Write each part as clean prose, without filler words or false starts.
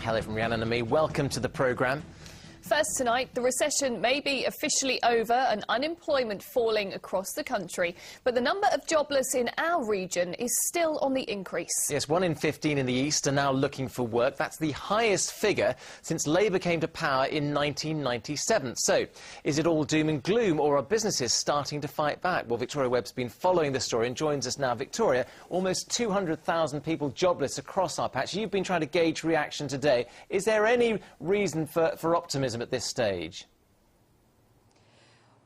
Hello from Rhiannon and me. Welcome to the programme. First tonight, the recession may be officially over and unemployment falling across the country. But the number of jobless in our region is still on the increase. Yes, 1 in 15 in the east are now looking for work. That's the highest figure since Labour came to power in 1997. So, is it all doom and gloom, or are businesses starting to fight back? Well, Victoria Webb's been following the story and joins us now. Victoria, almost 200,000 people jobless across our patch. You've been trying to gauge reaction today. Is there any reason for optimism at this stage?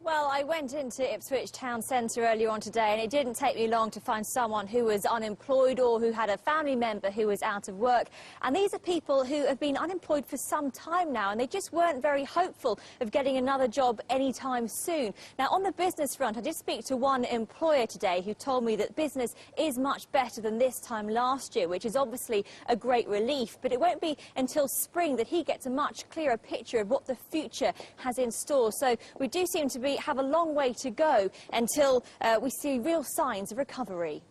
Well, I went into Ipswich town centre earlier on today, and it didn't take me long to find someone who was unemployed or who had a family member who was out of work. And these are people who have been unemployed for some time now, and they just weren't very hopeful of getting another job anytime soon. Now, on the business front, I did speak to one employer today who told me that business is much better than this time last year, which is obviously a great relief. But it won't be until spring that he gets a much clearer picture of what the future has in store. So we do seem to have a long way to go until we see real signs of recovery.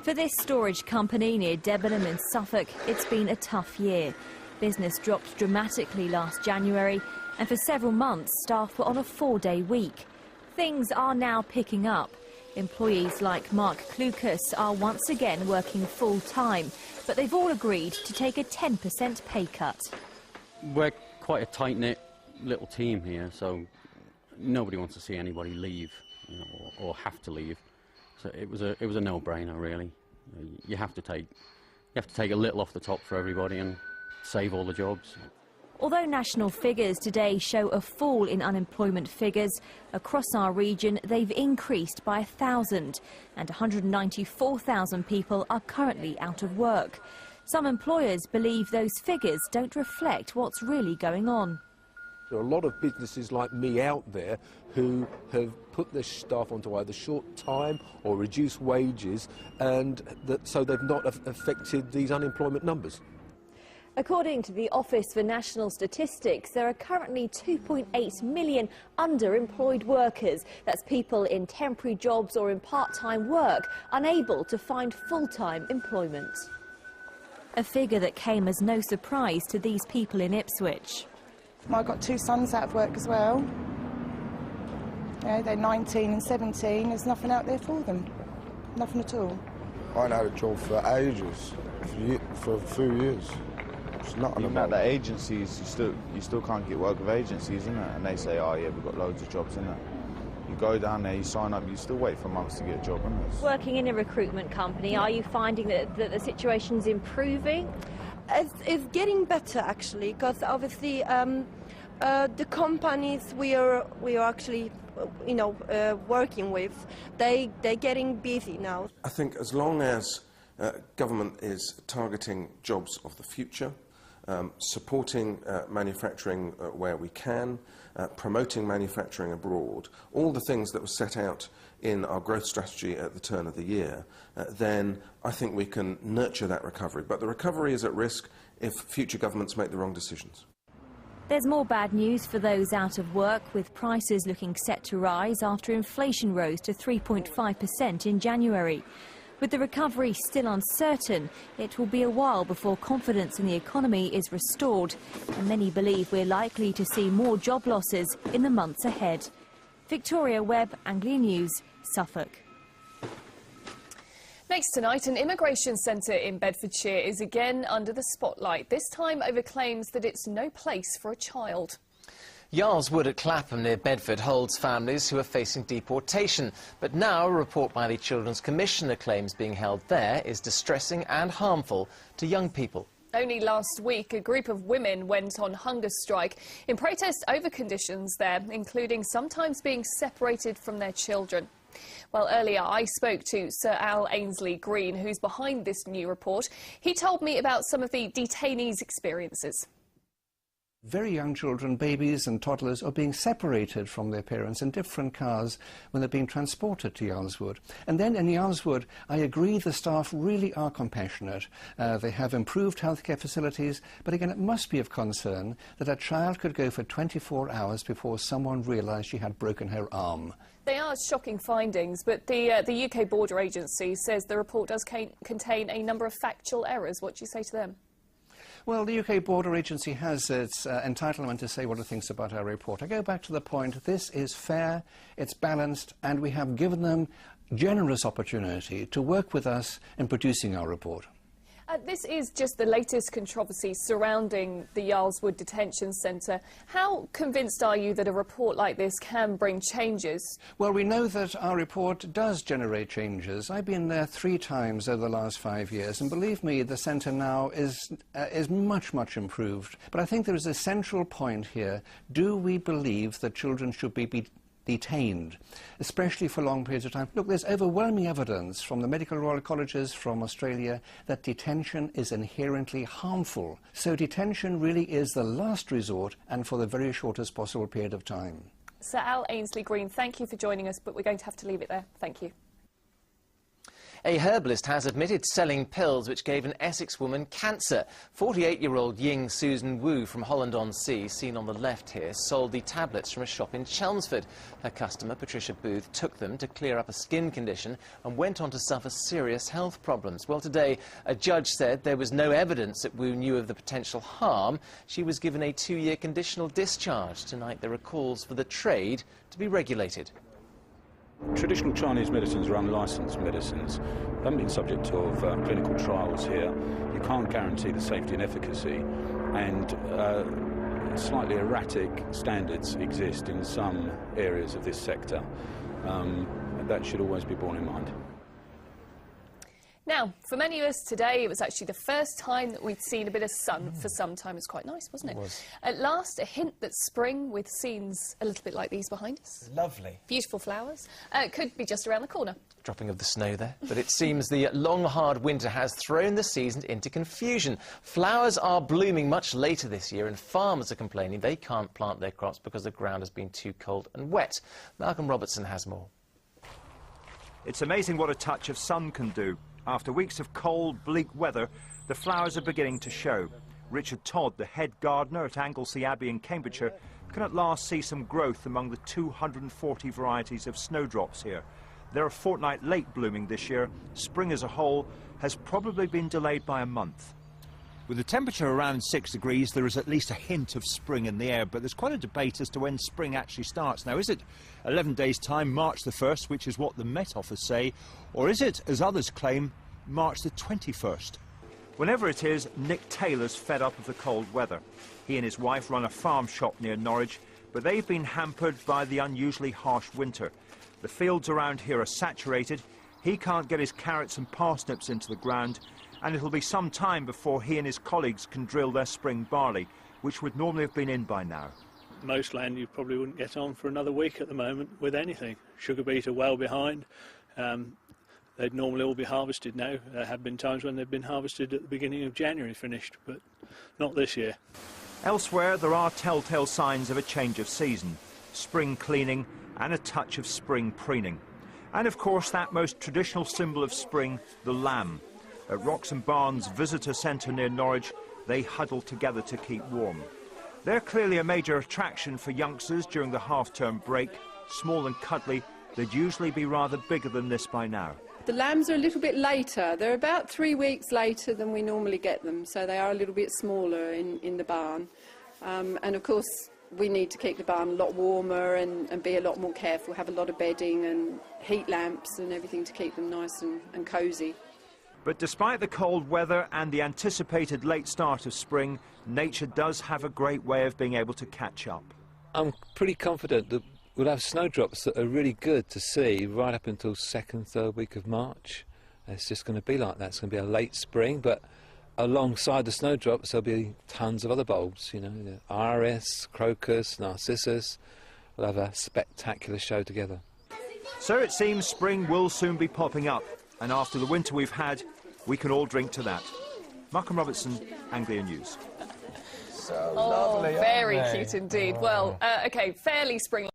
For this storage company near Debenham in Suffolk, it's been a tough year. Business dropped dramatically last January, and for several months staff were on a 4-day week. Things are now picking up. Employees like Mark Klukas are once again working full-time, but they've all agreed to take a 10% pay cut. We're quite a tight-knit little team here, so nobody wants to see anybody leave, you know, or have to leave. So it was a no-brainer, really. You have to take a little off the top for everybody and save all the jobs. Although national figures today show a fall in unemployment figures, across our region they've increased by 1,000, and 194,000 people are currently out of work. Some employers believe those figures don't reflect what's really going on. There are a lot of businesses like me out there who have put their staff onto either short time or reduced wages, and so they've not affected these unemployment numbers. According to the Office for National Statistics, there are currently 2.8 million underemployed workers. That's people in temporary jobs or in part-time work, unable to find full-time employment. A figure that came as no surprise to these people in Ipswich. I've got 2 sons out of work as well. They're 19 and 17. There's nothing out there for them. Nothing at all. I ain't had a job for ages, for a few years. It's not even at the agencies, you still can't get work with agencies, isn't it? And they say, oh yeah, we've got loads of jobs, isn't it? You go down there, you sign up, you still wait for months to get a job, isn't it? Working in a recruitment company, are you finding that the situation's improving? It's getting better, actually, because obviously the companies we are actually, working with, they're getting busy now. I think as long as government is targeting jobs of the future, supporting manufacturing where we can, promoting manufacturing abroad, all the things that were set out in our growth strategy at the turn of the year, then I think we can nurture that recovery. But the recovery is at risk if future governments make the wrong decisions. There's more bad news for those out of work, with prices looking set to rise after inflation rose to 3.5% in January. With the recovery still uncertain, it will be a while before confidence in the economy is restored, and many believe we're likely to see more job losses in the months ahead. Victoria Webb, Anglia News, Suffolk. Next tonight, an immigration centre in Bedfordshire is again under the spotlight, this time over claims that it's no place for a child. Yarl's Wood at Clapham near Bedford holds families who are facing deportation. But now a report by the Children's Commissioner claims being held there is distressing and harmful to young people. Only last week, a group of women went on hunger strike in protest over conditions there, including sometimes being separated from their children. Well, earlier I spoke to Sir Al Ainsley-Green, who's behind this new report. He told me about some of the detainees' experiences. Very young children, babies and toddlers, are being separated from their parents in different cars when they're being transported to Yarl's Wood. And then in Yarl's Wood, I agree the staff really are compassionate. They have improved healthcare facilities, but again, it must be of concern that a child could go for 24 hours before someone realised she had broken her arm. They are shocking findings, but the UK Border Agency says the report does contain a number of factual errors. What do you say to them? Well, the UK Border Agency has its entitlement to say what it thinks about our report. I go back to the point, this is fair, it's balanced, and we have given them generous opportunity to work with us in producing our report. This is just the latest controversy surrounding the Yarl's Wood Detention Centre. How convinced are you that a report like this can bring changes? Well, we know that our report does generate changes. I've been there 3 times over the last 5 years, and believe me, the centre now is much, much improved. But I think there is a central point here. Do we believe that children should be detained, especially for long periods of time? Look, there's overwhelming evidence from the medical Royal Colleges from Australia that detention is inherently harmful. So detention really is the last resort and for the very shortest possible period of time. Sir Al Ainsley-Green, thank you for joining us, but we're going to have to leave it there. Thank you. A herbalist has admitted selling pills which gave an Essex woman cancer. 48-year-old Ying Susan Wu from Holland-on-Sea, seen on the left here, sold the tablets from a shop in Chelmsford. Her customer, Patricia Booth, took them to clear up a skin condition and went on to suffer serious health problems. Well, today, a judge said there was no evidence that Wu knew of the potential harm. She was given a 2-year conditional discharge. Tonight, there are calls for the trade to be regulated. Traditional Chinese medicines are unlicensed medicines. They haven't been subject of clinical trials here. You can't guarantee the safety and efficacy, and slightly erratic standards exist in some areas of this sector. That should always be borne in mind. Now, for many of us today, it was actually the first time that we'd seen a bit of sun for some time. It was quite nice, wasn't it? It was. At last, a hint that spring, with scenes a little bit like these behind us. Lovely. Beautiful flowers. Could be just around the corner. Dropping of the snow there. But it seems the long, hard winter has thrown the season into confusion. Flowers are blooming much later this year, and farmers are complaining they can't plant their crops because the ground has been too cold and wet. Malcolm Robertson has more. It's amazing what a touch of sun can do. After weeks of cold, bleak weather, the flowers are beginning to show. Richard Todd, the head gardener at Anglesey Abbey in Cambridgeshire, can at last see some growth among the 240 varieties of snowdrops here. They're a fortnight late blooming this year. Spring as a whole has probably been delayed by a month. With the temperature around 6 degrees, there is at least a hint of spring in the air, but there's quite a debate as to when spring actually starts. Now, is it 11 days' time, March the 1st, which is what the Met Office say, or is it, as others claim, March the 21st? Whenever it is, Nick Taylor's fed up of the cold weather. He and his wife run a farm shop near Norwich, but they've been hampered by the unusually harsh winter. The fields around here are saturated. He can't get his carrots and parsnips into the ground, and it'll be some time before he and his colleagues can drill their spring barley, which would normally have been in by now. Most land you probably wouldn't get on for another week at the moment with anything. Sugar beet are well behind. They'd normally all be harvested now. There have been times when they've been harvested at the beginning of January finished, but not this year. Elsewhere, there are telltale signs of a change of season. Spring cleaning and a touch of spring preening. And of course, that most traditional symbol of spring, the lamb. At Roxham Barnes Visitor Centre near Norwich, they huddle together to keep warm. They're clearly a major attraction for youngsters during the half-term break. Small and cuddly, they'd usually be rather bigger than this by now. The lambs are a little bit later. They're about 3 weeks later than we normally get them, so they are a little bit smaller in the barn. And of course, we need to keep the barn a lot warmer and be a lot more careful, have a lot of bedding and heat lamps and everything to keep them nice and cosy. But despite the cold weather and the anticipated late start of spring, nature does have a great way of being able to catch up. I'm pretty confident that we'll have snowdrops that are really good to see right up until 2nd, 3rd week of March. It's just going to be like that. It's going to be a late spring, but alongside the snowdrops there'll be tons of other bulbs, you know, iris, crocus, narcissus. We'll have a spectacular show together. So it seems spring will soon be popping up, and after the winter we've had, we can all drink to that. Malcolm Robertson, Anglia News. So lovely, very aren't they? cute indeed. Well, OK, fairly spring